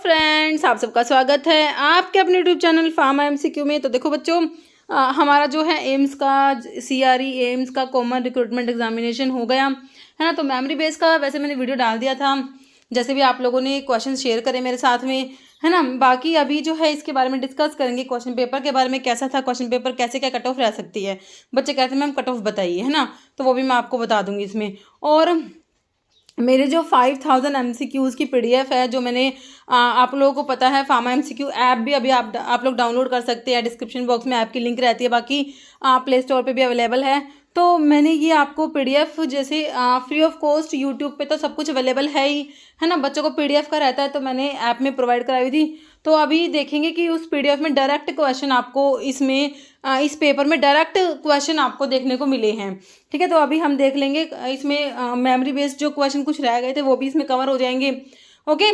Friends, आप सबका स्वागत है आपके अपने यूट्यूब चैनल फार्मा एमसीक्यू में। तो देखो बच्चों, हमारा जो है एम्स का सीआरई एम्स का कॉमन रिक्रूटमेंट एग्जामिनेशन हो गया है ना। तो मेमोरी बेस का वैसे मैंने वीडियो डाल दिया था, जैसे भी आप लोगों ने क्वेश्चन शेयर करे मेरे साथ में, है ना। बाकी अभी जो है इसके बारे में डिस्कस करेंगे, क्वेश्चन पेपर के बारे में कैसा था, क्वेश्चन पेपर कैसे क्या कट ऑफ रह सकती है। बच्चे कहते हैं मैम कट ऑफ बताइए, है ना, तो वो भी मैं आपको बता दूंगी इसमें। और मेरे जो 5000 MCQs की PDF है, जो मैंने आप लोगों को पता है फार्मा MCQ ऐप भी अभी आप लोग डाउनलोड कर सकते हैं। डिस्क्रिप्शन बॉक्स में ऐप की लिंक रहती है, बाकी प्ले स्टोर पे भी अवेलेबल है। तो मैंने ये आपको PDF जैसे फ्री ऑफ कॉस्ट यूट्यूब पे तो सब कुछ अवेलेबल है ही, है ना। बच्चों को PDF का रहता है, तो मैंने ऐप में प्रोवाइड कराई हुई थी। तो अभी देखेंगे कि उस PDF में डायरेक्ट क्वेश्चन आपको इसमें इस पेपर में डायरेक्ट क्वेश्चन आपको देखने को मिले हैं। ठीक है, तो अभी हम देख लेंगे इसमें मेमोरी बेस्ड जो क्वेश्चन कुछ रह गए थे वो भी इसमें कवर हो जाएंगे। ओके,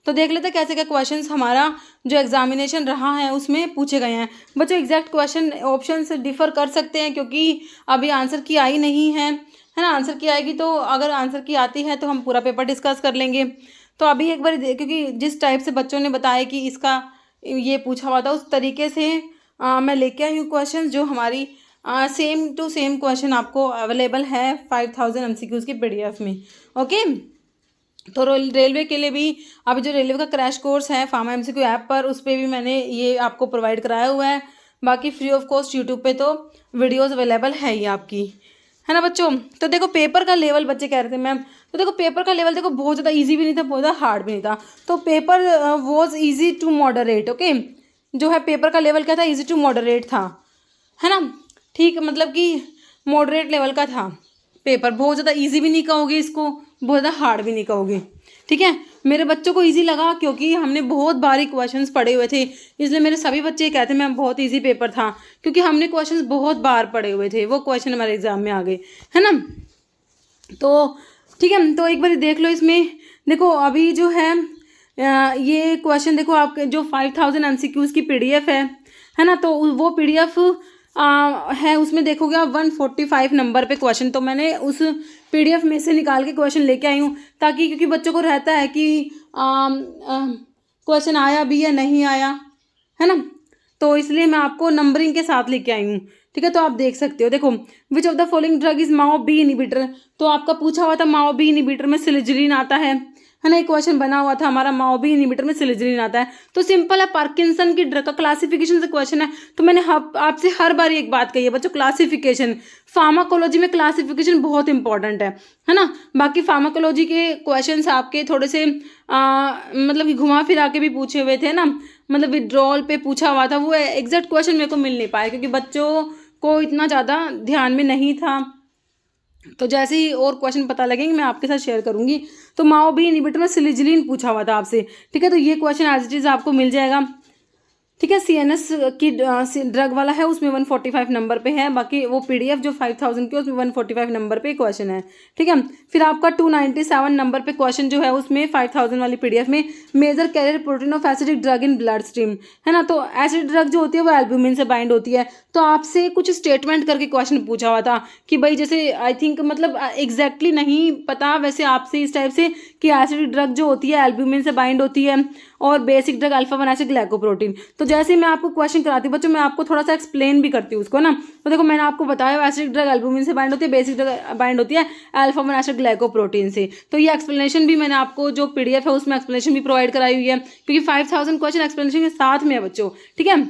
तो देख लेते हैं कैसे क्या क्वेश्चंस हमारा जो एग्जामिनेशन रहा है उसमें पूछे गए हैं। बच्चों एग्जैक्ट क्वेश्चन ऑप्शन से डिफर कर सकते हैं, क्योंकि अभी आंसर की आई नहीं है ना। आंसर की आएगी तो अगर आंसर की आती है तो हम पूरा पेपर डिस्कस कर लेंगे। तो अभी एक बार क्योंकि जिस टाइप से बच्चों ने बताया कि इसका ये पूछा हुआ था, उस तरीके से मैं लेके आई हूँ क्वेश्चन, जो हमारी सेम टू सेम क्वेश्चन आपको अवेलेबल है 5000 MCQs की PDF में। ओके, तो रेलवे के लिए भी अभी जो रेलवे का क्रैश कोर्स है फार्मा MCQ ऐप पर, उस पर भी मैंने ये आपको प्रोवाइड कराया हुआ है। बाकी फ्री ऑफ कॉस्ट यूट्यूब पे तो वीडियोस अवेलेबल है ही आपकी, है ना बच्चों। तो देखो पेपर का लेवल, बच्चे कह रहे थे मैम, तो देखो पेपर का लेवल देखो बहुत ज़्यादा इजी भी नहीं था, बहुत ज़्यादा हार्ड भी नहीं था। तो paper was easy to moderate. Okay, जो है पेपर का लेवल क्या था, ईजी टू मॉडरेट था, है ना। ठीक, मतलब कि मॉडरेट लेवल का था पेपर। बहुत ज़्यादा इजी भी नहीं कहोगे इसको, बहुत ज़्यादा हार्ड भी नहीं कहोगे। ठीक है, मेरे बच्चों को इजी लगा क्योंकि हमने बहुत बारी क्वेश्चंस पढ़े हुए थे, इसलिए मेरे सभी बच्चे कहते हैं मैम बहुत इजी पेपर था, क्योंकि हमने क्वेश्चंस बहुत बार पढ़े हुए थे, वो क्वेश्चन हमारे एग्जाम में आ गए, है ना। तो ठीक है, तो एक बार देख लो इसमें। देखो अभी जो है ये क्वेश्चन देखो, आपके जो 5000 MCQs की PDF है ना, तो वो PDF है, उसमें देखोगे आप 145 नंबर पे क्वेश्चन। तो मैंने उस PDF में से निकाल के क्वेश्चन लेके आई हूँ, ताकि क्योंकि बच्चों को रहता है कि क्वेश्चन आया भी या नहीं आया, है ना। तो इसलिए मैं आपको नंबरिंग के साथ लेके आई हूँ। ठीक है, तो आप देख सकते हो। देखो which of the following drug is MAO B inhibitor, तो आपका पूछा हुआ था माओ बी इनिबिटर में सिलिजरीन आता है ना। एक क्वेश्चन बना हुआ था हमारा, माओ बी इनिबिटर में सिलिजरीन आता है। तो सिंपल है, पार्किंसन की ड्रग का क्लासिफिकेशन से क्वेश्चन है। तो मैंने आपसे हर बार एक बात कही है बच्चों, क्लासिफिकेशन, फार्माकोलॉजी में क्लासिफिकेशन बहुत इंपॉर्टेंट है ना। बाकी फार्माकोलॉजी के क्वेश्चंस आपके थोड़े से मतलब कि घुमा फिरा के भी पूछे हुए थे ना, मतलब विड्रॉल पे पूछा हुआ था, वो एग्जैक्ट क्वेश्चन मेरे को मिल नहीं पाया, क्योंकि बच्चों को इतना ज़्यादा ध्यान में नहीं था। तो जैसे ही और क्वेश्चन पता लगेंगे मैं आपके साथ शेयर करूंगी। तो माओ बी इनिबिटर में सिलिजरीन पूछा हुआ था आपसे। ठीक है, तो ये क्वेश्चन एज इट इज आपको मिल जाएगा। ठीक है, CNS की ड्रग वाला है, उसमें 145 नंबर पे है। बाकी वो PDF जो 5000 की, उसमें 145 नंबर पे क्वेश्चन है। ठीक है, फिर आपका 297 नंबर पे क्वेश्चन जो है उसमें 5000 वाली PDF में major carrier protein of acidic drug in blood stream, है ना। तो एसिड ड्रग जो होती है वो एल्ब्यूमिन से बाइंड होती है। तो आपसे कुछ स्टेटमेंट करके क्वेश्चन पूछा हुआ था कि भाई जैसे आई थिंक मतलब एग्जैक्टली नहीं पता वैसे आपसे इस टाइप से, कि एसिडिक ड्रग जो होती है एल्ब्यूमिन से बाइंड होती है, और basic drug alpha 1 acid glycoprotein. तो जैसे मैं आपको क्वेश्चन कराती हूँ बच्चों, मैं आपको थोड़ा सा एक्सप्लेन भी करती हूँ उसको ना। तो देखो मैंने आपको बताया एसिडिक ड्रग एल्ब्यूमिन से बाइंड होती है, बेसिक ड्रग बाइंड होती है अल्फा 1 एसिड ग्लाइकोप्रोटीन से। तो ये एक्सप्लेनेशन भी मैंने आपको जो PDF है उसमें एक्सप्लेनेशन भी प्रोवाइड कराई हुई है, क्योंकि 5000 क्वेश्चन एक्सप्लेनेशन के साथ में है बच्चों। ठीक है,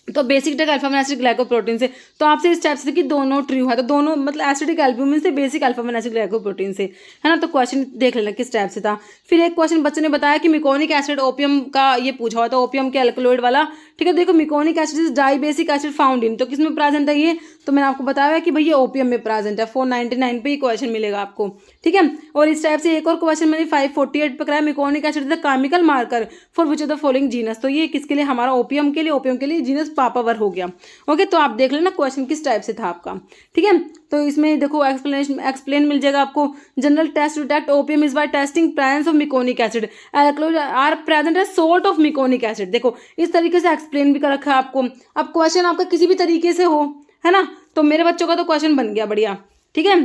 तो basic drug alpha 1 acid glycoprotein से, तो आपसे इस टाइप से कि दोनों ट्रू है, तो दोनों मतलब एसिडिक एल्ब्यूमिन से, बेसिक अल्फा 1 एसिड ग्लाइकोप्रोटीन से, है ना। तो क्वेश्चन देख लेना किस टाइप से था। फिर एक क्वेश्चन बच्चे ने बताया कि मिकोनिक एसिड ओपियम का ये पूछा हुआ था, ओपियम के एल्कलॉइड वाला। ठीक है, देखो meconic acid is dibasic acid found in, तो किसमें प्रेजेंट है ये, तो मैंने आपको बताया कि भैया ओपियम में प्रेजेंट है। 499 पे ये क्वेश्चन मिलेगा आपको। ठीक है, और इस टाइप से एक और क्वेश्चन मैंने 548 पे कराया, meconic acid is the chemical marker for which of the following genus. तो ये किसके लिए, हमारा ओपियम के लिए जीनस पापावर हो गया। ओके, तो आप देख लेना क्वेश्चन किस टाइप से था आपका। ठीक है, तो इसमें देखो एक्सप्लेन मिल जाएगा आपको। General test to detect opium is by testing presence of meconic acid alkaloid are present as salt of meconic acid. देखो इस तरीके से एक्सप्लेन भी कर रखा है आपको। अब क्वेश्चन आपका किसी भी तरीके से हो, है ना, तो मेरे बच्चों का तो क्वेश्चन बन गया बढ़िया। ठीक है,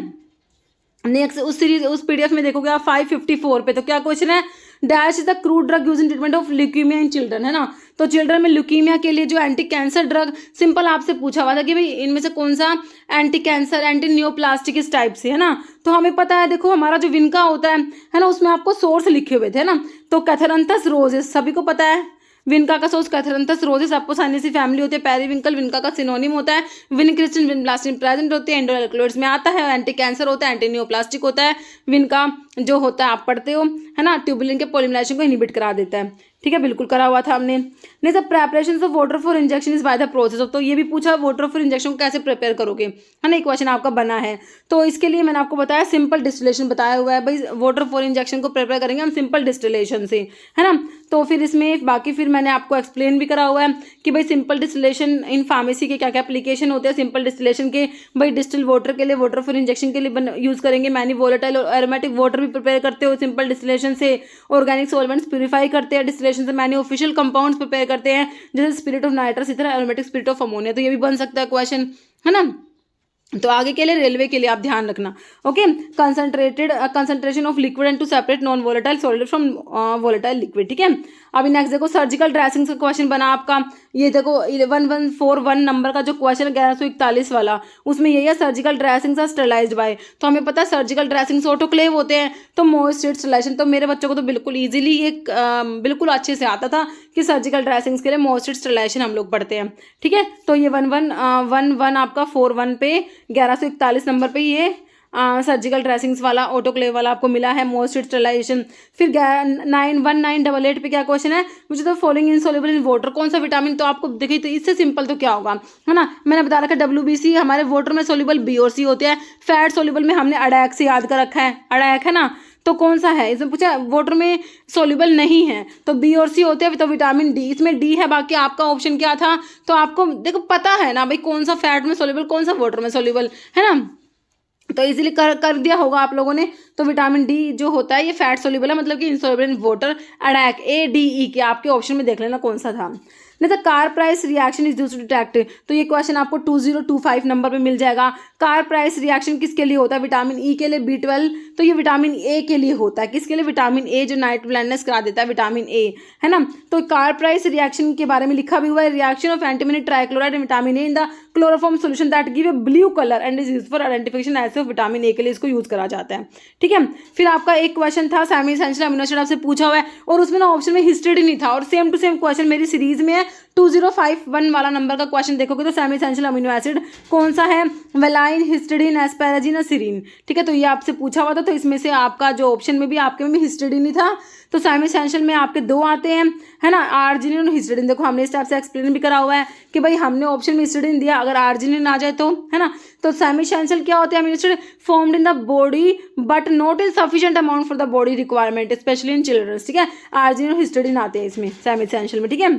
नेक्स्ट उस PDF में देखोगे आप 554 पे, तो क्या क्वेश्चन है, dash is the crude drug use in treatment of leukaemia in children, है ना। तो चिल्ड्रन में ल्यूकीमिया के लिए जो एंटी कैंसर ड्रग, सिंपल आपसे पूछा हुआ था कि भाई इनमें से कौन सा एंटी कैंसर, एंटी नियोप्लास्टिक इस टाइप से, है ना। तो हमें पता है, देखो हमारा जो विनका होता है ना, उसमें आपको सोर्स लिखे हुए थे, है ना। तो कैथरंथस रोजेस सभी को पता है, विनका का सोर्स कैथरंथस रोजेस, एपोसाइनेसी फैमिली होती है, पेरीविंकल विनका का सिनोनिम होता है, विनक्रिस्टिन विनब्लास्टिन प्रेजेंट होते हैं, एंडोएल्कलॉइड्स में आता है, एंटी कैंसर होता है, एंटी नियोप्लास्टिक होता है, विनका जो होता है आप पढ़ते हो, है ना, ट्यूबुलिन के पॉलीमराइजेशन को इनहिबिट करा देता है, ठीक है, बिल्कुल करा हुआ था हमने। नहीं, सब preparation of water for injection is by the process of, तो ये भी पूछा वाटर फॉर इंजेक्शन को कैसे प्रिपेयर करोगे, है ना, एक क्वेश्चन आपका बना है। तो इसके लिए मैंने आपको बताया सिंपल डिस्टिलेशन बताया हुआ है, भाई वाटर फॉर इंजेक्शन को प्रिपेयर करेंगे हम सिंपल डिस्टिलेशन से, है ना। तो फिर इसमें बाकी फिर मैंने आपको एक्सप्लेन भी करा हुआ है कि भाई सिंपल डिस्टिलेशन इन फार्मेसी के क्या क्या एप्लीकेशन होते हैं सिंपल डिस्टिलेशन के। भाई डिस्टिल वाटर के लिए, वाटर फॉर इंजेक्शन के लिए यूज करेंगे, मैनी वोलेटाइल और एरोमेटिक वाटर भी प्रिपेयर करते हो सिंपल डिस्टिलेशन से, ऑर्गेनिक सॉल्वेंट्स प्यूरिफाई करते हैं डिस्टिलेशन से, मैनी ऑफिशियल कंपाउंड्स प्रिपेयर करते हैं जैसे स्पिरिट ऑफ नाइट्रस, इस तरह एरोमेटिक स्पिरिट ऑफ अमोनिया। तो ये भी बन सकता है क्वेश्चन, है ना। तो आगे के लिए रेलवे के लिए आप ध्यान रखना, okay. Concentration of liquid and to separate non volatile solid from volatile liquid, ठीक है। अभी नेक्स्ट देखो सर्जिकल ड्रेसिंग का क्वेश्चन बना आपका, ये देखो 11141 नंबर का जो क्वेश्चन 1141 वाला, उसमें यही है surgical dressings are sterilised by. तो हमें पता है सर्जिकल ड्रेसिंग्स ऑटोक्लेव होते हैं, तो मॉइस्ट स्टरलाइजेशन, तो मेरे बच्चों को तो बिल्कुल ईजिली एक बिल्कुल अच्छे से आता था कि सर्जिकल ड्रेसिंग्स के लिए मॉइस्ट स्टरलाइजेशन हम लोग पढ़ते हैं, ठीक है। तो ये 1111 आपका 41 पे 1141 नंबर पे ये सर्जिकल ड्रेसिंग्स वाला ऑटोक्लेव वाला आपको मिला है मोस्ट स्टरलाइजेशन। फिर 1988 पे क्या क्वेश्चन है, मुझे तो फॉलोइंग इनसॉल्युबल इन वाटर, कौन सा विटामिन, तो आपको देखिए तो इससे सिंपल तो क्या होगा, है ना। मैंने बता रखा WBC हमारे वाटर में सोल्यूबल B और C होते हैं, फैट सोल्यूबल में हमने अडैक से याद कर रखा है, अडैक, है ना। तो कौन सा है, इसमें पूछा वाटर में सोल्यूबल नहीं है तो B और C होते हैं, तो विटामिन D, इसमें D है, बाकी आपका ऑप्शन क्या था। तो आपको देखो पता है ना भाई कौन सा फैट में सोल्यूबल, कौन सा वाटर में सोल्यूबल, है ना। तो इजीली कर दिया होगा आप लोगों ने। तो विटामिन डी जो होता है ये फैट सोल्यूबल है, मतलब कि इनसॉल्युबल इन वाटर, अडैक ADE के आपके ऑप्शन में देख लेना कौन सा था। नहीं तो Carr Price reaction is used to detect, तो ये क्वेश्चन आपको 2025 नंबर पे मिल जाएगा। कार प्राइस रिएक्शन किसके लिए होता है, विटामिन ई के लिए, B12, तो ये विटामिन ए के लिए होता है, किसके लिए, विटामिन ए जो नाइट ब्लाइंडनेस करा देता है, विटामिन ए, है ना। तो कार प्राइस रिएक्शन के बारे में लिखा भी हुआ है, reaction of antimony trichloride vitamin A in the chloroform solution that give a blue colour and is use for identification as of vitamin A के लिए इसको यूज करा जाता है, ठीक है। फिर आपका एक क्वेश्चन था सेमी एसेंशियल अमीनो एसिड आपसे पूछा हुआ है, और उसमें ना ऑप्शन में हिस्टरी नहीं था, और सेम टू सेम क्वेश्चन मेरी सीरीज में है 2051 वाला नंबर का क्वेश्चन देखोगे तो सेमी एसेंशियल अमीनो एसिड कौन सा है, वेलाइन, हिस्टिडीन, एस्पेराजिन, सीरीन, ठीक है। तो ये आपसे पूछा हुआ था, तो इसमें से आपका जो ऑप्शन में भी आपके में भी हिस्टिडीन ही था, तो सेमी एसेंशियल में आपके दो आते हैं, है ना, आर्जिनिन और हिस्टिडीन। देखो हमने इस टाइप से एक्सप्लेन भी करा हुआ है कि भाई हमने ऑप्शन में हिस्टिडीन दिया, अगर आर्जिनिन आ जाए तो, है ना। तो सेमी एसेंशियल क्या होते हैं, amino acid formed in the body but not in sufficient amount for the body requirement specially in children, ठीक है। आर्जिनिन और हिस्टिडीन आते हैं इसमें सेमी एसेंशियल में, ठीक है।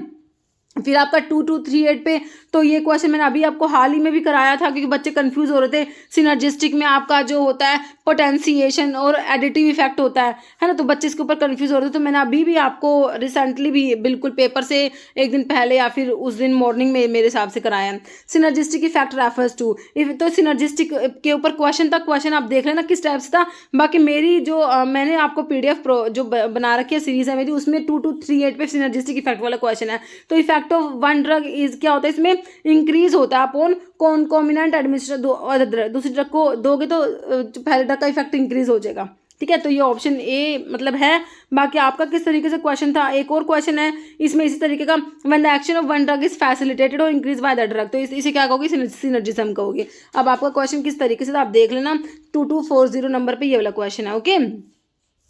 फिर आपका 2238 पे, तो ये क्वेश्चन मैंने अभी आपको हाल ही में भी कराया था क्योंकि बच्चे कंफ्यूज हो रहे थे। सिनर्जिस्टिक में आपका जो होता है पोटेंशिएशन और एडिटिव इफेक्ट होता है ना, तो बच्चे इसके ऊपर कंफ्यूज हो रहे थे। तो मैंने अभी भी आपको रिसेंटली भी बिल्कुल पेपर से एक दिन पहले या फिर उस दिन मॉर्निंग में मेरे हिसाब से कराया है। सिनर्जिस्टिक इफेक्ट रेफर्स टू, तो सिनर्जिस्टिक के ऊपर क्वेश्चन था, क्वेश्चन आप देख लेना किस टाइप से था। बाकी मेरी जो मैंने आपको PDF जो बना रखी है सीरीज है मेरी, उसमें 2238 पे सिनर्जिस्टिक इफेक्ट वाला क्वेश्चन है। तो effect of one drug is क्या होता है, इसमें इंक्रीज होता है अपॉन कॉन्कोमिनेंट एडमिनिस्ट्रेशन, दूसरी ड्रग को दोगे तो पहले ड्रग का इफेक्ट इंक्रीज हो जाएगा, ठीक है। तो ये ऑप्शन ए मतलब है। बाकी आपका किस तरीके से क्वेश्चन था, एक और क्वेश्चन है इसमें इसी तरीके का, when the action of one drug is facilitated और इंक्रीज बाय द ड्रग, तो इसे क्या कहोगे, सिनर्जिज्म कहोगे। अब आपका क्वेश्चन किस तरीके से था आप देख लेना, 2240 नंबर पे ये वाला क्वेश्चन है, ओके।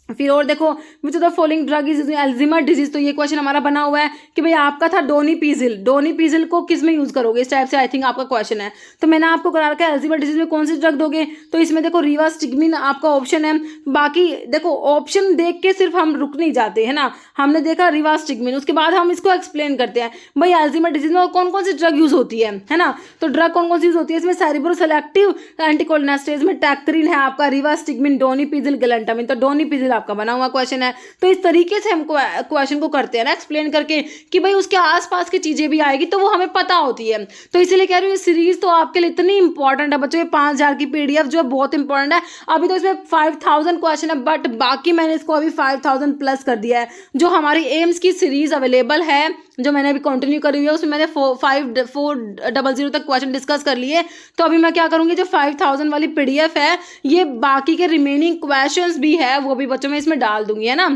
फिर और देखो which of the following drug is Alzheimer disease, तो ये क्वेश्चन हमारा बना हुआ है कि भाई आपका था डोनीपीजिल को किस में यूज करोगे, इस टाइप से आई थिंक आपका क्वेश्चन है। तो मैंने आपको करा रखा है अल्जीमर डिजीज में कौन सी ड्रग दोगे, तो इसमें देखो रिवास्टिग्मिन आपका ऑप्शन है। बाकी देखो ऑप्शन देख के सिर्फ हम रुक नहीं जाते, है ना, हमने देखा रिवास्टिग्मिन, उसके बाद हम इसको एक्सप्लेन करते हैं भाई अल्जीमर डिजीज में कौन कौन सी ड्रग यूज होती है ना। तो ड्रग कौन कौन सी यूज होती है, इसमें सेरिब्रो सेलेक्टिव एंटीकोलिनेस्टेज में टैक्रिन है आपका, रिवास्टिग्मिन, डोनीपीजिल, गैलेंटामिन। तो डोनीपीजिल आपका बना हुआ क्वेश्चन है। तो इस तरीके से हम क्वेश्चन को करते हैं ना एक्सप्लेन करके कि भाई उसके आसपास की चीजें भी आएगी तो वो हमें पता होती है। तो इसीलिए कह रही हूँ ये सीरीज तो आपके लिए इतनी इंपॉर्टेंट है बच्चों। ये 5000 की PDF जो है बहुत इंपॉर्टेंट है। अभी तो इसमें 5000 क्वेश्चन है, बट बाकी मैंने इसको अभी 5000 प्लस कर दिया है। जो हमारी एम्स की सीरीज अवेलेबल है, जो मैंने अभी कंटिन्यू करी हुई है, उसमें मैंने 400 तक क्वेश्चन डिस्कस कर लिए। तो अभी मैं क्या करूंगी, जो 5000 वाली PDF है, ये बाकी के रिमेनिंग क्वेश्चंस भी है वो भी बच्चों में इसमें डाल दूंगी, है ना।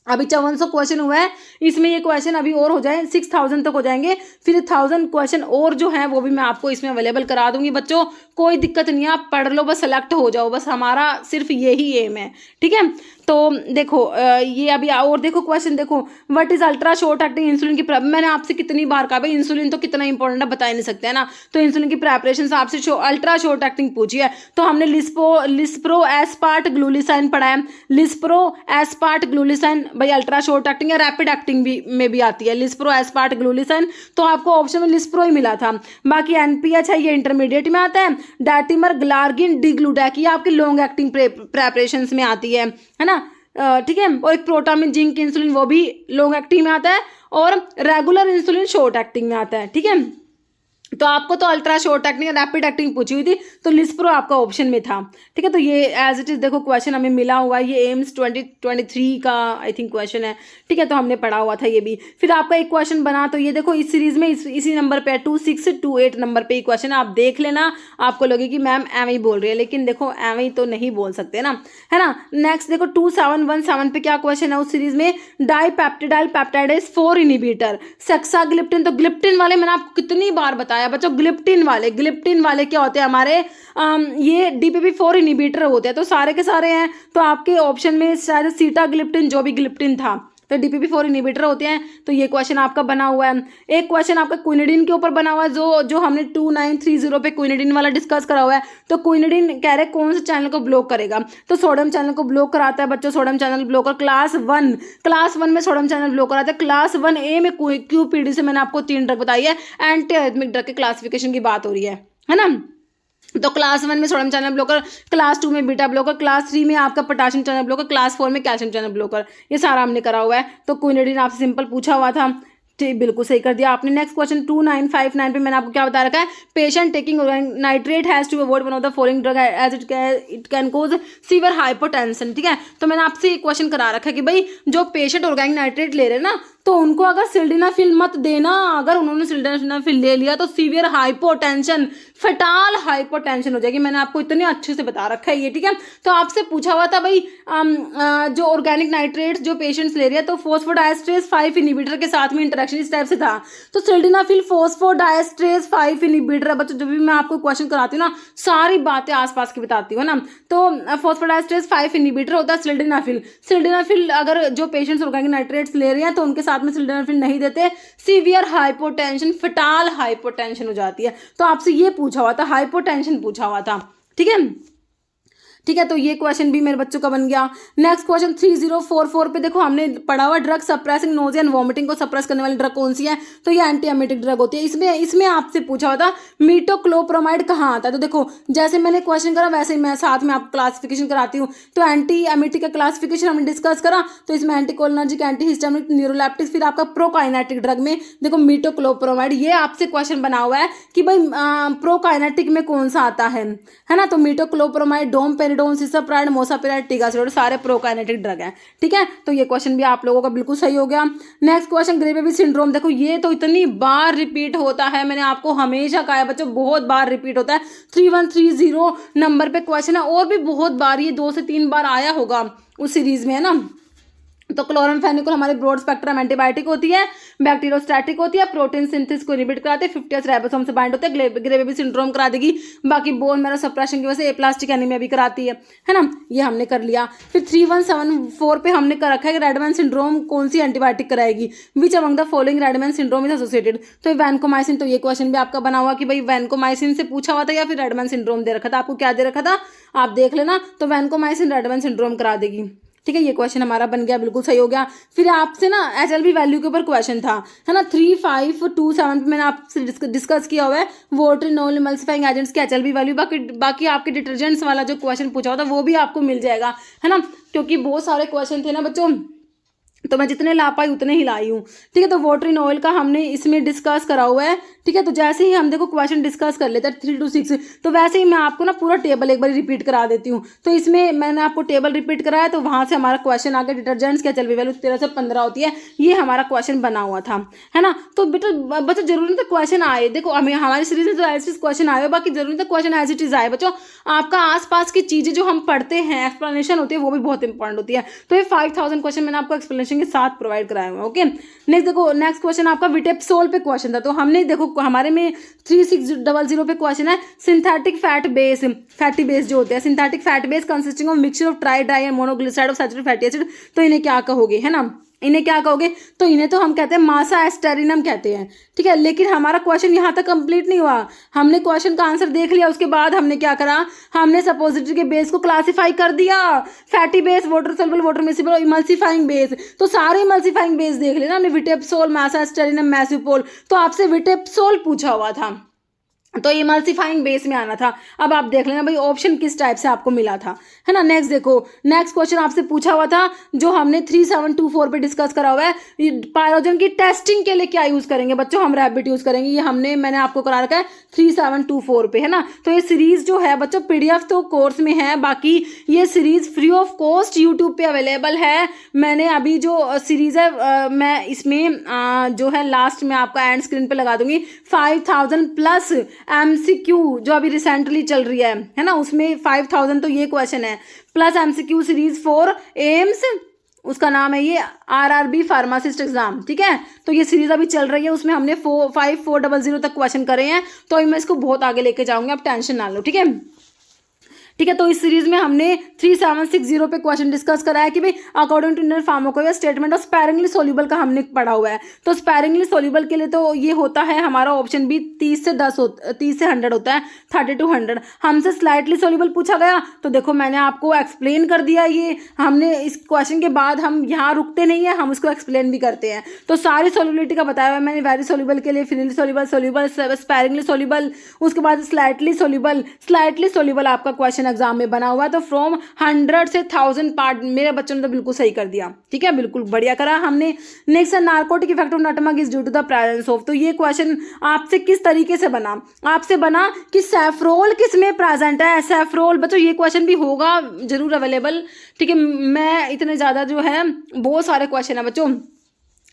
अभी 5400 क्वेश्चन हुआ है, इसमें ये क्वेश्चन अभी और हो जाए 6000 तक हो जाएंगे, फिर 1000 क्वेश्चन और जो है वो भी मैं आपको इसमें अवेलेबल करा दूंगी बच्चों। कोई दिक्कत नहीं है, आप पढ़ लो, बस सेलेक्ट हो जाओ, बस हमारा सिर्फ यही एम है, ठीक है। तो देखो ये अभी और देखो क्वेश्चन देखो, what is ultra short acting insulin की मैंने आपसे कितनी बार कहा भाई इंसुलिन तो कितना इंपॉर्टेंट है बता ही नहीं सकते है ना। तो इंसुलिन की प्रेपरेशन आपसे अल्ट्रा शॉर्ट एक्टिंग पूछी है, तो हमने लिस्प्रो एस्पार्ट ग्लूलिसाइन पढ़ा है। लिस्प्रो एस्पार्ट ग्लूलिसाइन भाई अल्ट्रा शॉर्ट एक्टिंग या रैपिड एक्टिंग भी में भी आती है, लिस्प्रो एस्पार्ट ग्लूलिसाइन। तो आपको ऑप्शन में लिस्प्रो ही मिला था। बाकी NPH है, ये इंटरमीडिएट में आता है। डाटिमर ग्लार्गिन डिग्लूटैक ये आपकी लॉन्ग एक्टिंग प्रेपरेशन में आती है ना, ठीक है। और एक प्रोटामिन जिंक इंसुलिन वो भी लॉन्ग एक्टिंग में आता है, और रेगुलर इंसुलिन शॉर्ट एक्टिंग में आता है, ठीक है। तो आपको तो ultra short acting rapid acting पूछी हुई थी, तो लिस्प्रो आपका ऑप्शन में था, ठीक है। तो ये एज इट इज देखो क्वेश्चन हमें मिला हुआ है, ये एम्स 2023 का आई थिंक क्वेश्चन है, ठीक है। तो हमने पढ़ा हुआ था ये भी। फिर आपका एक क्वेश्चन बना, तो ये देखो इस सीरीज में इसी नंबर पे 2628 नंबर पे क्वेश्चन आप देख लेना। आपको लगे कि मैम एवं ही बोल रही है, लेकिन देखो एवं ही तो नहीं बोल सकते ना, है ना। नेक्स्ट देखो 2717 पे क्या क्वेश्चन है उस सीरीज में, डाइपेप्टिडाइल पेप्टाइडेज 4 इनिबिटर सेक्साग्लिप्टिन। तो ग्लिप्टिन वाले मैंने आपको कितनी बार बताया बच्चों, ग्लिप्टिन वाले क्या होते हैं हमारे, ये DPP4 इनिबिटर होते हैं। तो सारे के सारे हैं, तो आपके ऑप्शन में शायद सीटाग्लिप्टिन जो भी ग्लिप्टिन था, तो DPP4 इनिबिटर होते हैं। तो ये क्वेश्चन आपका बना हुआ है। एक क्वेश्चन आपका क्विनिडिन के ऊपर बना हुआ है, जो हमने 2930 पे क्विनिडिन वाला डिस्कस करा हुआ है। तो क्विनिडिन कह रहे कौन से चैनल को ब्लॉक करेगा, तो सोडियम चैनल को ब्लॉक कराता है बच्चों। सोडियम चैनल ब्लॉकर क्लास 1 में सोडियम चैनल ब्लॉक कराता है। क्लास 1A में QPD से मैंने आपको 3 ड्रग बताई है, एंटी अरिथमिक ड्रग के क्लासिफिकेशन की बात हो रही है ना। तो क्लास 1 में सोडियम चैनल ब्लॉकर, क्लास 2 में बीटा ब्लॉकर, क्लास 3 में आपका पोटेशियम चैनल ब्लॉकर, क्लास 4 में कैल्शियम चैनल ब्लॉकर, ये सारा हमने करा हुआ है। तो क्विनिडिन आपसे सिंपल पूछा हुआ था, ठीक बिल्कुल सही कर दिया आपने। नेक्स्ट क्वेश्चन 2959 पे मैंने आपको क्या बता रखा है, patient taking nitrate has to avoid one of the following drug as it can cause severe hypotension, ठीक है। तो मैंने आपसे एक क्वेश्चन करा रखा है कि भाई जो पेशेंट ऑर्गेनिक नाइट्रेट ले रहे हैं ना, तो उनको अगर सिल्डेनाफिल मत देना, अगर उन्होंने सिल्डेनाफिल ले लिया तो सीवियर हाइपोटेंशन, फेटाल हाइपोटेंशन हो जाएगी। मैंने आपको इतने अच्छे से बता रखा है ये, ठीक है। तो आपसे पूछा हुआ था भाई जो ऑर्गेनिक नाइट्रेट्स जो पेशेंट्स ले रहे हैं, तो फॉस्फोडाइएस्ट्रेस 5 इनिबिटर के साथ में इंटरेक्शन इस टाइप से था। तो सिल्डेनाफिल फॉस्फोडाइएस्ट्रेस 5 इनिबिटर, बच्चों जब भी मैं आपको क्वेश्चन कराती हूँ ना, सारी बातें आसपास की बताती हूँ ना। तो फॉस्फोडाइएस्ट्रेस 5 इनिबिटर होता है सिल्डेनाफिल अगर जो पेशेंट्स ऑर्गेनिक नाइट्रेट्स ले रहे हैं तो उनके साथ में सिल्डेनाफिल नहीं देते, सीवियर हाइपोटेंशन, फेटाल हाइपोटेंशन हो जाती है। तो आपसे ये पूछा हुआ था, हाइपोटेंशन पूछा हुआ था, ठीक है। ठीक है, तो ये क्वेश्चन भी मेरे बच्चों का बन गया। नेक्स्ट क्वेश्चन 3044 पे देखो हमने पढ़ा हुआ drug suppressing nausea and vomiting को सप्रेस करने वाली ड्रग कौन सी है, तो ये एंटी एमिटिक ड्रग होती है। इसमें आपसे पूछा हुआ था मीटोक्लोप्रोमाइड कहाँ आता है। तो देखो जैसे मैंने क्वेश्चन करा वैसे मैं साथ में आपको क्लासिफिकेशन कराती हूँ। तो एंटी एमिटिक का क्लासिफिकेशन हमने डिस्कस करा, तो इसमें एंटीकोलिनर्जिक, एंटी हिस्टामिक, न्यूरोलेप्टिक, फिर आपका प्रोकाइनेटिक ड्रग में देखो मीटोक्लोप्रोमाइड। ये आपसे क्वेश्चन बना हुआ है कि भाई प्रोकाइनेटिक में कौन सा आता है ना। तो मीटोक्लोप्रोमाइड, डोमपेरिडोन, सिसोप्राइड, मोसापिराइड, टिगासिलोड सारे प्रोकाइनेटिक ड्रग हैं, ठीक है। तो ये क्वेश्चन भी आप लोगों का बिल्कुल सही हो गया। Next question grey baby syndrome, देखो ये तो इतनी बार रिपीट होता है, मैंने आपको हमेशा कहा है बच्चों, बहुत बार रिपीट होता है। 3130 नंबर पे क्वेश्चन है, और भी बहुत बार ये 2 से 3 बार आया होगा उस सीरीज में, है ना। तो क्लोरामफेनिकोल हमारे ब्रॉड स्पेक्ट्रम एंटीबायोटिक होती है, बैक्टीरियोस्टैटिक होती है, प्रोटीन सिंथेसिस को इनहिबिट कराते हैं, 50S राइबोसोम से बाइंड होते हैं, ग्रे बेबी सिंड्रोम करा देगी। बाकी बोन मैरो सप्रेशन की वजह से एप्लास्टिक एनीमिया भी कराती है ना। ये हमने कर लिया। फिर 3174 पे हमने कर रखा है कि रेडमैन सिंड्रोम कौन सी एंटीबायोटिक कराएगी, which among the following Redmayne syndrome is associated. तो वैनकोमाइसिन, तो ये क्वेश्चन भी आपका बना हुआ कि भाई वैनकोमाइसिन से पूछा हुआ था या फिर रेडमैन सिंड्रोम दे रखा था। आपको क्या दे रखा था आप देख लेना। तो वैनकोमाइसिन रेडमैन सिंड्रोम करा देगी, ठीक है, ये क्वेश्चन हमारा बन गया, बिल्कुल सही हो गया। फिर आपसे ना HLB वैल्यू के ऊपर क्वेश्चन था, है ना, 3527 पे मैंने आपसे डिस्कस किया हुआ है वोट्रिनोल इमल्सिफाइंग एजेंट्स की HLB वैल्यू। बाकी आपके डिटर्जेंट्स वाला जो क्वेश्चन पूछा हुआ था वो भी आपको मिल जाएगा, है ना, क्योंकि बहुत सारे क्वेश्चन थे ना बच्चों, तो मैं जितने ला पाई उतने ही लाई हूँ। ठीक है, तो वोट्रिनोल का हमने इसमें डिस्कस करा हुआ है। ठीक है, तो जैसे ही हम देखो क्वेश्चन डिस्कस कर लेते हैं 3 to 6, तो वैसे ही मैं आपको ना पूरा टेबल एक बार रिपीट करा देती हूँ। तो इसमें मैंने आपको टेबल रिपीट कराया, तो वहाँ से हमारा क्वेश्चन आ गया डिटर्जेंट्स की HLB वैल्यू 13 से 15 होती है, ये हमारा क्वेश्चन बना हुआ था, है ना। तो बेटा बच्चों जरूरी नहीं था क्वेश्चन आए, देखो हमें हमारी सीरीज में तो ऐसे क्वेश्चन आए, बाकी जरूरी नहीं था क्वेश्चन एज इट इज आए। बच्चों आपका आसपास की चीजें जो हम पढ़ते हैं, एक्सप्लेनेशन होती है, वो भी बहुत इंपॉर्टेंट होती है। तो ये 5000 क्वेश्चन मैंने आपको एक्सप्लेनेशन के साथ प्रोवाइड कराया हुआ। ओके, नेक्स्ट देखो, नेक्स्ट क्वेश्चन आपका विटेप्सोल पे क्वेश्चन था। तो हमने देखो हमारे में 3600 पे क्वेश्चन है सिंथेटिक फैटी बेस जो होते हैं, synthetic fat base consisting of mixture of try dry and monoglyceride of saturated fatty acid, तो इन्हें क्या कहोगे, है ना, इन्हें क्या कहोगे, तो इन्हें तो हम कहते हैं मासा एस्टेरिनम कहते हैं। ठीक है, लेकिन हमारा क्वेश्चन यहाँ तक कंप्लीट नहीं हुआ। हमने क्वेश्चन का आंसर देख लिया, उसके बाद हमने क्या करा, हमने सपोजिटरी के बेस को क्लासिफाई कर दिया, fatty base, water soluble, water miscible और इमल्सिफाइंग बेस। तो सारे इमल्सिफाइंग बेस देख लेना हमने, विटेप्सोल, मासा एस्टेरिनम, मैसिपोल। तो आपसे विटेप्सोल पूछा हुआ था, तो इमल्सिफाइंग बेस में आना था। अब आप देख लेना भाई ऑप्शन किस टाइप से आपको मिला था, है ना। नेक्स्ट देखो, नेक्स्ट क्वेश्चन आपसे पूछा हुआ था जो हमने 3724 पे डिस्कस करा हुआ है, पायरोजन की टेस्टिंग के लिए क्या यूज करेंगे मैंने रैबिट यूज करेंगे, ये मैंने आपको करा रखा है 3724 पे, है ना। तो ये सीरीज जो है बच्चों PDF तो कोर्स में है, बाकी ये series free of cost YouTube पे अवेलेबल है। मैंने अभी जो सीरीज है मैं इसमें जो है लास्ट में आपका एंड स्क्रीन पे लगा दूंगी 5000 प्लस MCQ जो अभी रिसेंटली चल रही है ना, उसमें 5000 तो ये क्वेश्चन है, plus MCQ series for AIIMS, उसका नाम है ये RRB फार्मासिस्ट एग्जाम। ठीक है, तो ये सीरीज अभी चल रही है, उसमें हमने 5400 तक क्वेश्चन करे हैं, तो मैं इसको बहुत आगे लेके जाऊंगी, आप टेंशन ना लो। ठीक है, ठीक है, तो इस सीरीज में हमने 3760 पे क्वेश्चन डिस्कस करा है कि भाई according to Indian pharmacopoeia statement of sparingly soluble का हमने पढ़ा हुआ है। तो स्पैरिंगली सोल्यूबल के लिए तो ये होता है हमारा ऑप्शन बी 30 से 100 होता है, 30 to 100। हमसे स्लाइटली सोल्यूबल पूछा गया, तो देखो मैंने आपको एक्सप्लेन कर दिया, ये हमने इस क्वेश्चन के बाद हम यहाँ रुकते नहीं है, हम उसको एक्सप्लेन भी करते हैं। तो सारी सोल्यूबिलिटी का बताया हुआ है मैंने, वेरी सोल्यूबल के लिए फ्रीली सोल्यूबल, स्पैरिंगली सोल्यूबल, उसके बाद स्लाइटली सोल्यूबल आपका क्वेश्चन एग्जाम में बना हुआ है। तो फ्रॉम 100 से 1000 पार्ट मेरे बच्चों ने तो बिल्कुल सही कर दिया। ठीक है, बिल्कुल बढ़िया करा हमने। नेक्स्ट है narcotic effect of nutmeg is due to the presence of, तो ये क्वेश्चन आपसे किस तरीके से बना, आपसे बना कि सैफ्रोल किस में प्रेजेंट है। सैफ्रोल बच्चों ये क्वेश्चन भी होगा जरूर अवेलेबल। ठीक है, मैं इतने ज्यादा जो है बहुत सारे क्वेश्चन है बच्चों,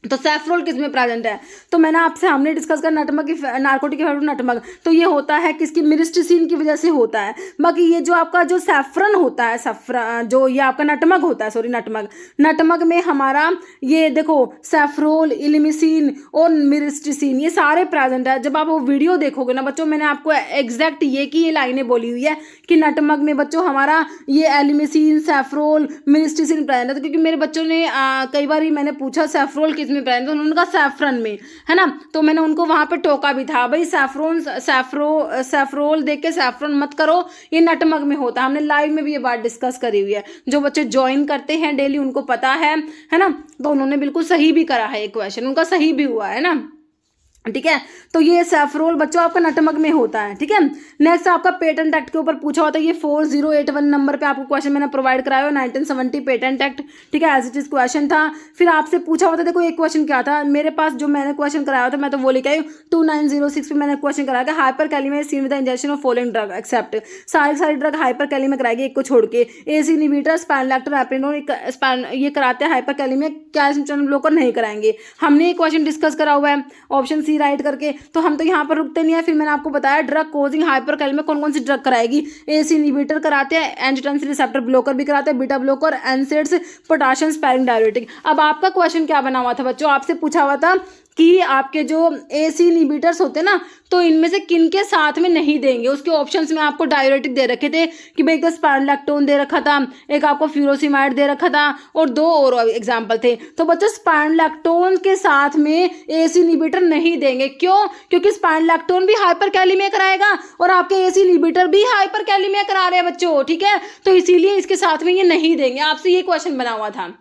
तो सैफ्रोल किस में प्रेजेंट है, तो हमने डिस्कस कर नटमग नार्कोटिक इफेक्ट नटमग, तो ये होता है किसकी, मिरिस्टिसिन की वजह से होता है। बाकी ये जो आपका जो सैफरन होता है, सैफरन जो ये आपका नटमग होता है, सॉरी नटमग में हमारा ये देखो सैफ्रोल, इलिमिसिन और मिरिस्टिसिन ये सारे प्रेजेंट है। जब आप वो वीडियो देखोगे ना बच्चों, मैंने आपको एग्जैक्ट ये लाइनें बोली हुई है कि नटमग में बच्चों हमारा ये एलिमिसिन, सैफ्रोल, मिरिस्टिसिन प्रेजेंट है। तो क्योंकि मेरे बच्चों ने कई बार मैंने पूछा सैफ्रोल किस में प्रेजेंट, तो उन्होंने कहा सैफरन में, है ना। तो मैंने उनको वहां पे टोका भी था, भाई सैफ्रोल देख के सैफरन मत करो, ये नटमग में होता है। हमने लाइव में भी ये बात डिस्कस करी हुई है, जो बच्चे ज्वाइन करते हैं डेली उनको पता है ना। तो उन्होंने बिल्कुल सही भी करा है, ये क्वेश्चन उनका सही भी हुआ है ना। ठीक है, तो ये सैफ्रोल बच्चों आपका नटमग में होता है। ठीक है, नेक्स्ट आपका पेटेंट एक्ट के ऊपर पूछा होता है, ये 4081 नंबर पे आपको क्वेश्चन मैंने प्रोवाइड कराया हुआ 1970 पेटेंट एक्ट। ठीक है, एज इट इज क्वेश्चन था। फिर आपसे पूछा होता, देखो एक क्वेश्चन क्या था मेरे पास, जो मैंने क्वेश्चन कराया था मैं तो वो लेके आई 2906 पे मैंने क्वेश्चन कराया था, hyperkalemic seen with injection of following drug except, सारी ड्रग हाइपर कैलिमिक कराएगी एक को छोड़ के, एसी इनहिबिटर, स्पैनलैक्टोन, एप्रिनोन ये कराते हैं, हाइपर कैलिमिक कैल्शियम चैनल ब्लॉकर नहीं कराएंगे। हमने ये क्वेश्चन डिस्कस करा हुआ है ऑप्शन सी राइट करके, तो हम तो यहाँ पर रुकते नहीं है। फिर मैंने आपको बताया ड्रग कोजिंग हाइपरकैलेमिया कौन कौन सी ड्रग कराएगी, एसी इनहिबिटर कराते हैं, एंजियोटेंसिन रिसेप्टर ब्लॉकर भी कराते हैं, beta blocker, NSAIDs, potassium sparring diuretic. अब आपका क्वेश्चन क्या बना हुआ था बच्चों, आपसे पूछा हुआ था कि आपके जो एसी इनहिबिटर्स होते हैं ना, तो इनमें से किन के साथ में नहीं देंगे। उसके ऑप्शंस में आपको डायरेटिक दे रखे थे कि भाई एक तो स्पाइरोलैक्टोन दे रखा था, एक आपको फ्यूरोसिमाइड दे रखा था, और 2 और एग्जाम्पल थे। तो बच्चों स्पाइरोलैक्टोन के साथ में एसी इनहिबिटर नहीं देंगे। क्यों? क्योंकि स्पाइनोलैक्टोन भी हाइपरकैलेमिया कराएगा और आपके एसी इनहिबिटर भी हाइपरकैलेमिया करा रहे हैं बच्चों, ठीक है। तो इसीलिए इसके साथ में ये नहीं देंगे। आपसे ये क्वेश्चन बना हुआ था,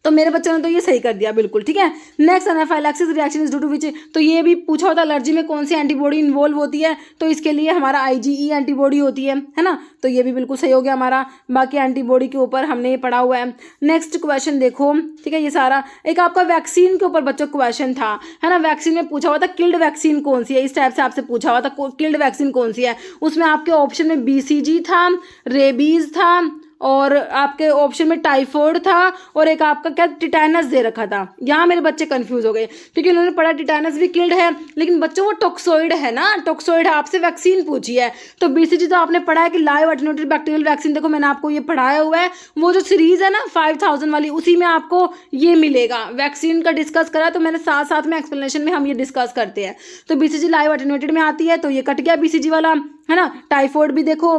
तो मेरे बच्चों ने तो ये सही कर दिया बिल्कुल, ठीक है। Next anaphylaxis reaction is due to which, तो ये भी पूछा होता एलर्जी में कौन सी एंटीबॉडी इन्वॉल्व होती है, तो इसके लिए हमारा IgE एंटीबॉडी होती है ना। तो ये भी बिल्कुल सही हो गया हमारा। बाकी एंटीबॉडी के ऊपर हमने ये पढ़ा हुआ है। नेक्स्ट क्वेश्चन देखो, ठीक है। ये सारा एक आपका वैक्सीन के ऊपर बच्चों क्वेश्चन था, है ना। वैक्सीन में पूछा हुआ था किल्ड वैक्सीन कौन सी है, इस टाइप से आपसे पूछा हुआ था किल्ड वैक्सीन कौन सी है। उसमें आपके ऑप्शन में BCG था, रेबीज था, और आपके ऑप्शन में टाइफॉइड था, और एक आपका क्या टिटेनस दे रखा था। यहाँ मेरे बच्चे कंफ्यूज हो गए क्योंकि उन्होंने पढ़ा टिटेनस भी किल्ड है, लेकिन बच्चों वो टॉक्सोइड है ना, टॉक्सोइड है। आपसे वैक्सीन पूछी है तो BCG तो आपने पढ़ा है कि लाइव एटेन्यूएटेड बैक्टीरियल वैक्सीन। देखो मैंने आपको ये पढ़ाया हुआ है, वो जो सीरीज है ना 5000 वाली, उसी में आपको ये मिलेगा। वैक्सीन का डिस्कस करा तो मैंने साथ साथ में एक्सप्लेनेशन में हम ये डिस्कस करते हैं। तो BCG लाइव एटेन्यूएटेड में आती है, तो ये कट गया BCG वाला, है ना। टाइफॉइड भी देखो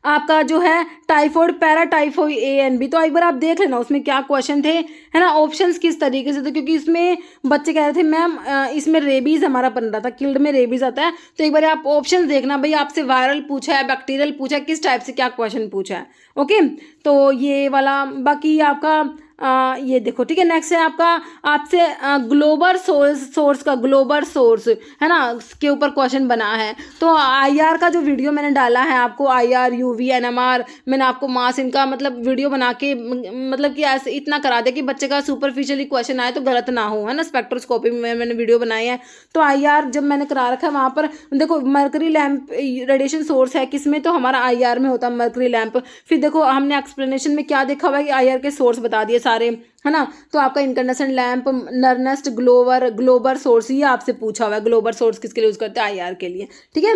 आपका जो है typhoid, paratyphoid A and B, तो एक बार आप देख लेना उसमें क्या क्वेश्चन थे, है ना। ऑप्शंस किस तरीके से थे, क्योंकि इसमें बच्चे कह रहे थे मैम इसमें रेबीज हमारा बन रहा था, किल्ड में रेबीज आता है। तो एक बार आप ऑप्शंस देखना भाई, आपसे वायरल पूछा है, बैक्टीरियल पूछा है, किस टाइप से क्या क्वेश्चन पूछा है। ओके, तो ये वाला। बाकी आपका ये देखो, ठीक है। नेक्स्ट है आपका आपसे ग्लोबल सोर्स का, ग्लोबल सोर्स है ना, के ऊपर क्वेश्चन बना है। तो IR का जो वीडियो मैंने डाला है आपको, IR UV NMR, मैंने आपको मास इनका मतलब वीडियो बना के मतलब कि ऐसे इतना करा दिया कि बच्चे का सुपरफिशियली क्वेश्चन आए तो गलत ना हो, है ना। स्पेक्ट्रोस्कोपी में मैंने वीडियो बनाई है। तो IR जब मैंने करा रखा है वहाँ पर देखो, मर्करी लैंप रेडिएशन सोर्स है किसमें, तो हमारा IR में होता है मर्करी लैंप। फिर देखो हमने एक्सप्लेनेशन में क्या देखा हुआ है कि IR के सोर्स बता दिए सारे, है ना। तो आपका इनकंडेंसेंट लैंप, नर्नेस्ट, ग्लोबल सोर्स, ये आपसे पूछा हुआ है। ग्लोबल सोर्स किसके लिए यूज करते हैं, IR के लिए, ठीक है।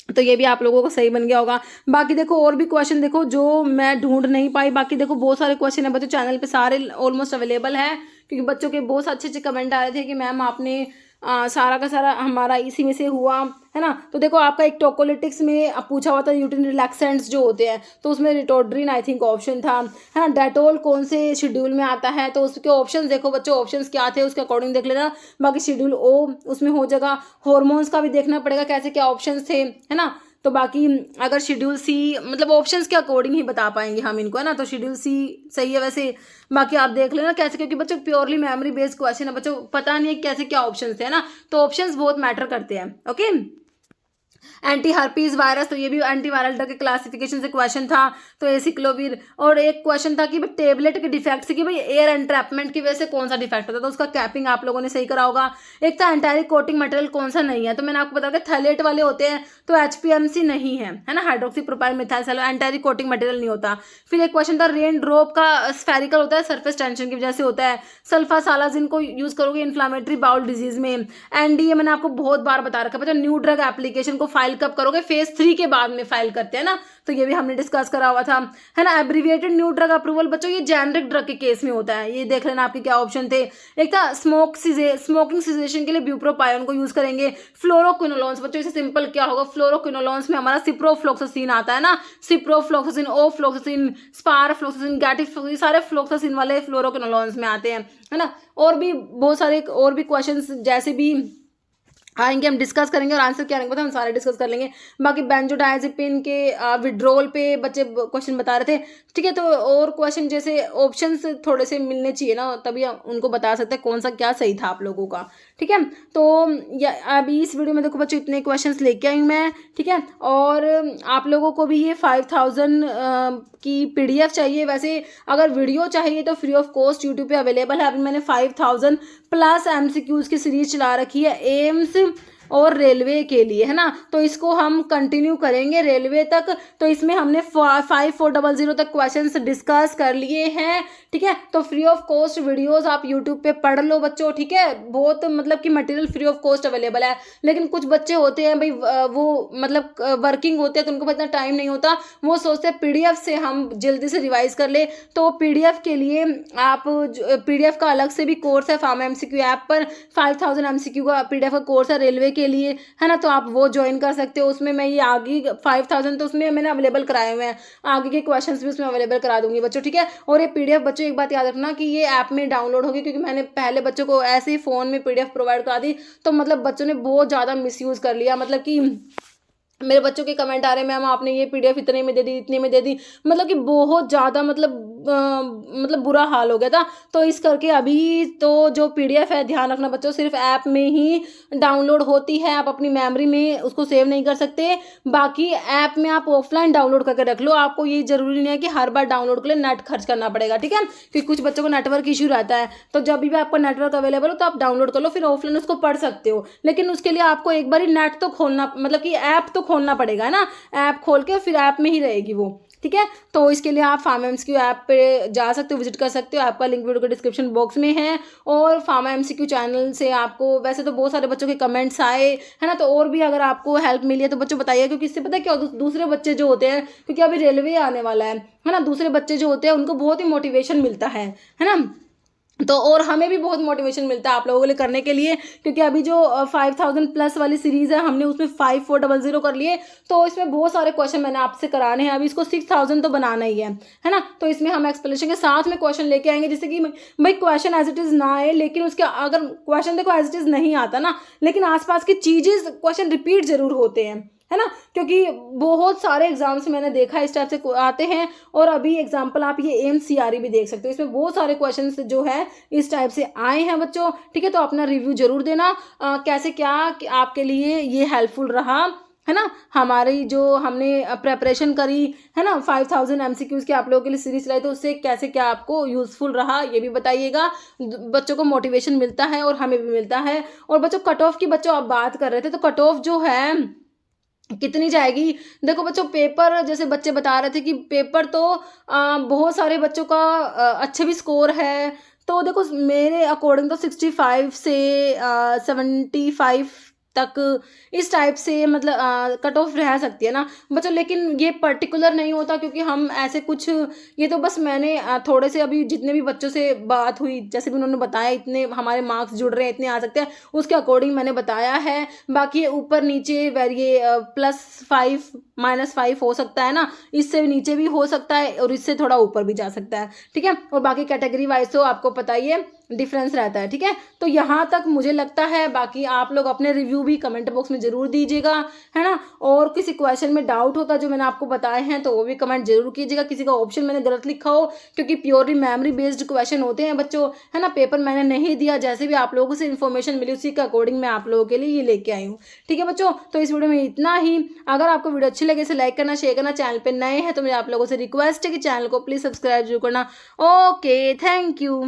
तो ये भी आप लोगों को सही बन गया होगा। बाकी देखो और भी क्वेश्चन देखो जो मैं ढूंढ नहीं पाई, बाकी देखो बहुत सारे क्वेश्चन है बच्चों, चैनल पे सारे ऑलमोस्ट अवेलेबल है, क्योंकि बच्चों के बहुत अच्छे अच्छे कमेंट आ रहे थे कि मैम आपने सारा का सारा हमारा इसी में से हुआ, है ना। तो देखो आपका एक टोकोलिटिक्स में पूछा हुआ था यूट्रिन रिलैक्सेंट्स जो होते हैं, तो उसमें रिटोड्रिन आई थिंक ऑप्शन था, है ना। डेटोल कौन से शेड्यूल में आता है, तो उसके ऑप्शंस देखो बच्चों, ऑप्शंस क्या थे उसके अकॉर्डिंग देख लेना। बाकी शेड्यूल O उसमें हो जाएगा। हॉर्मोन्स का भी देखना पड़ेगा कैसे क्या ऑप्शंस थे, है ना। तो बाकी अगर शेड्यूल C मतलब ऑप्शंस के अकॉर्डिंग ही बता पाएंगे हम इनको, है ना। तो शेड्यूल C सही है वैसे। बाकी आप देख लेना कैसे, क्योंकि बच्चों प्योरली मेमोरी बेस्ड क्वेश्चन है बच्चों, पता नहीं है कैसे क्या ऑप्शंस थे, है ना। तो ऑप्शंस बहुत मैटर करते हैं। ओके, एंटी हर्पीज वायरस, तो ये भी एंटी वायरल ड्रग के क्लासिफिकेशन से क्वेश्चन था। तो एसिक्लोविर, और एक क्वेश्चन था कि भाई टेबलेट के डिफेक्ट से कि भाई एयर एंट्रैपमेंट की वजह से कौन सा डिफेक्ट होता है, तो उसका कैपिंग आप लोगों ने सही करा होगा। एक था एंटायरी कोटिंग मटेरियल कौन सा नहीं है, तो मैंने आपको बता दिया थैलेट वाले होते हैं, तो HPMC नहीं है, है ना। Hydroxy propyl methyl enteric coating material नहीं होता। फिर एक क्वेश्चन था रेन ड्रॉप का स्फेरिकल होता है, सरफेस टेंशन की वजह से होता है। सल्फासालाजिन को यूज करोगे इन्फ्लामेटरी बाउल डिजीज में। NDA मैंने आपको बहुत बार बता रखा है, न्यू ड्रग एप्लीकेशन को फाइल कब करोगे, फेज 3 के बाद में फाइल करते हैं ना, तो ये भी हमने डिस्कस करा हुआ था, है ना। एब्रीविएटेड न्यू ड्रग अप्रूवल बच्चों ये जेनरिक ड्रग के केस में होता है, ये देख लेना आपके क्या ऑप्शन थे। एक था स्मोकिंग सिजेशन के लिए ब्यूप्रोपायोन को यूज करेंगे। फ्लोरोक्विनोलोन्स बच्चों इसे सिंपल क्या होगा, फ्लोरोक्विनोलोन्स में हमारा सिप्रोफ्लोक्सासिन आता है ना, सिप्रोफ्लोक्सासिन, ओफ्लोक्सासिन, स्पारफ्लोक्सासिन, गैटिफ्लोक्सासिन, सारे फ्लोक्सासिन वाले फ्लोरोक्विनोलोन्स में आते हैं, है ना। और भी बहुत सारे और भी क्वेश्चंस जैसे भी आएंगे हम डिस्कस करेंगे, और आंसर क्या रहेंगे पता हम सारे डिस्कस कर लेंगे। बाकी बेंजोडायजेपिन के विड्रॉल पे बच्चे क्वेश्चन बता रहे थे, ठीक है। तो और क्वेश्चन जैसे ऑप्शंस थोड़े से मिलने चाहिए ना, तभी हम उनको बता सकते हैं कौन सा क्या सही था आप लोगों का, ठीक है। तो अभी इस वीडियो में देखो बच्चों इतने क्वेश्चंस लेके आई मैं, ठीक है। और आप लोगों को भी ये 5000 की PDF चाहिए, वैसे अगर वीडियो चाहिए तो फ्री ऑफ कॉस्ट यूट्यूब पे अवेलेबल है। अभी मैंने 5000 प्लस MCQs की सीरीज चला रखी है एम्स और रेलवे के लिए, है ना। तो इसको हम कंटिन्यू करेंगे रेलवे तक। तो इसमें हमने 5400 तक क्वेश्चंस डिस्कस कर लिए हैं, ठीक है। तो फ्री ऑफ कॉस्ट वीडियोस आप यूट्यूब पे पढ़ लो बच्चों, ठीक है। बहुत मतलब कि material free of cost available है, लेकिन कुछ बच्चे होते हैं भाई वो मतलब वर्किंग होते हैं तो उनको इतना टाइम नहीं होता, वो सोचते हैं PDF से हम जल्दी से रिवाइज कर ले। तो PDF के लिए आप PDF का अलग से भी कोर्स है फार्मा MCQ ऐप पर, 5000 MCQ का PDF का कोर्स है रेलवे के लिए, है ना, तो आप वो ज्वाइन कर सकते हो। उसमें मैं ये आगे 5000 तो उसमें मैंने अवेलेबल कराए हुए हैं, आगे के क्वेश्चंस भी उसमें अवेलेबल करा दूंगी बच्चों, ठीक है। और ये पीडीएफ बच्चों एक बात याद रखना कि ये ऐप में डाउनलोड होगी, क्योंकि मैंने पहले बच्चों को ऐसे ही फ़ोन में पीडीएफ प्रोवाइड करा दी, तो मतलब बच्चों ने बहुत ज़्यादा मिसयूज़ कर लिया। मतलब कि मेरे बच्चों के कमेंट आ रहे हैं, मैम आपने ये पीडीएफ इतने में दे दी, इतने में दे दी, मतलब कि बहुत ज़्यादा मतलब बुरा हाल हो गया था। तो इस करके अभी तो जो पीडीएफ है, ध्यान रखना बच्चों, सिर्फ ऐप में ही डाउनलोड होती है, आप अपनी मेमोरी में उसको सेव नहीं कर सकते। बाकी ऐप में आप ऑफलाइन डाउनलोड करके रख लो, आपको ये ज़रूरी नहीं है कि हर बार डाउनलोड के लिए नेट खर्च करना पड़ेगा, ठीक है, क्योंकि कुछ बच्चों को नेटवर्क इशू रहता है। तो जब भी आपका नेटवर्क अवेलेबल हो तो आप डाउनलोड कर लो, फिर ऑफलाइन उसको पढ़ सकते हो। लेकिन उसके लिए आपको एक बार नेट तो खोलना, मतलब कि ऐप तो खोलना पड़ेगा, है ना, ऐप खोल के फिर ऐप में ही रहेगी वो, ठीक है। तो इसके लिए आप फार्मा एमसीक्यू ऐप पे जा सकते हो, विजिट कर सकते हो, आपका लिंक वीडियो के डिस्क्रिप्शन बॉक्स में है। और फार्मा एमसीक्यू चैनल से आपको वैसे तो बहुत सारे बच्चों के कमेंट्स आए, है ना, तो और भी अगर आपको हेल्प मिली है तो बच्चों बताइए, क्योंकि इससे पता है क्या, दूसरे बच्चे जो होते हैं, क्योंकि अभी रेलवे आने वाला है ना, दूसरे बच्चे जो होते हैं उनको बहुत ही मोटिवेशन मिलता है ना, तो और हमें भी बहुत मोटिवेशन मिलता है आप लोगों के लिए करने के लिए, क्योंकि अभी जो 5000 प्लस वाली सीरीज़ है, हमने उसमें 5400 कर लिए, तो इसमें बहुत सारे क्वेश्चन मैंने आपसे कराने हैं। अभी इसको 6000 तो बनाना ही है ना, तो इसमें हम एक्सप्लेनेशन के साथ में क्वेश्चन लेके आएंगे, जैसे कि भाई क्वेश्चन एज इट इज़ ना आए, लेकिन उसके अगर क्वेश्चन देखो एज इट इज़ नहीं आता ना, लेकिन आसपास की चीज़ें क्वेश्चन रिपीट जरूर होते हैं, है ना, क्योंकि बहुत सारे एग्जाम्स मैंने देखा इस टाइप से आते हैं। और अभी एग्जाम्पल आप ये एम्स सीआरई भी देख सकते हो, इसमें बहुत सारे क्वेश्चंस जो है इस टाइप से आए हैं बच्चों, ठीक है। तो अपना रिव्यू जरूर देना कैसे क्या आपके लिए ये हेल्पफुल रहा, है ना, हमारी जो हमने प्रेपरेशन करी, है ना, 5000 एमसीक्यूज की आप लोगों के लिए सीरीज चलाई, तो उससे कैसे क्या आपको यूजफुल रहा ये भी बताइएगा। बच्चों को मोटिवेशन मिलता है और हमें भी मिलता है। और बच्चों कट ऑफ की बच्चों आप बात कर रहे थे, तो कट ऑफ जो है कितनी जाएगी, देखो बच्चों पेपर जैसे बच्चे बता रहे थे कि पेपर तो बहुत सारे बच्चों का अच्छे भी स्कोर है। तो देखो मेरे अकॉर्डिंग तो 65 से 75 तक इस टाइप से मतलब कट ऑफ रह सकती है ना बच्चों, लेकिन ये पर्टिकुलर नहीं होता, क्योंकि हम ऐसे कुछ, ये तो बस मैंने थोड़े से अभी जितने भी बच्चों से बात हुई, जैसे भी उन्होंने बताया इतने हमारे मार्क्स जुड़ रहे हैं, इतने आ सकते हैं, उसके अकॉर्डिंग मैंने बताया है। बाकी ये ऊपर नीचे वेरिए +5 -5 हो सकता है ना, इससे नीचे भी हो सकता है और इससे थोड़ा ऊपर भी जा सकता है, ठीक है। और बाकी कैटेगरी वाइज तो आपको पता ही है डिफरेंस रहता है, ठीक है। तो यहाँ तक मुझे लगता है, बाकी आप लोग अपने रिव्यू भी कमेंट बॉक्स में जरूर दीजिएगा, है ना। और किसी क्वेश्चन में डाउट होता जो मैंने आपको बताए हैं तो वो भी कमेंट जरूर कीजिएगा, किसी का ऑप्शन मैंने गलत लिखा हो, क्योंकि प्योरली मेमोरी बेस्ड क्वेश्चन होते हैं बच्चों, है ना, पेपर मैंने नहीं दिया, जैसे भी आप लोगों से इन्फॉर्मेशन मिली उसी के अकॉर्डिंग मैं आप लोगों के लिए ये लेके आई हूँ, ठीक है बच्चों। तो इस वीडियो में इतना ही। अगर आपको वीडियो अच्छी लगे इसे लाइक करना, शेयर करना, चैनल पर नए हैं तो मेरे आप लोगों से रिक्वेस्ट है कि चैनल को प्लीज सब्सक्राइब जरूर करना। Okay, thank you.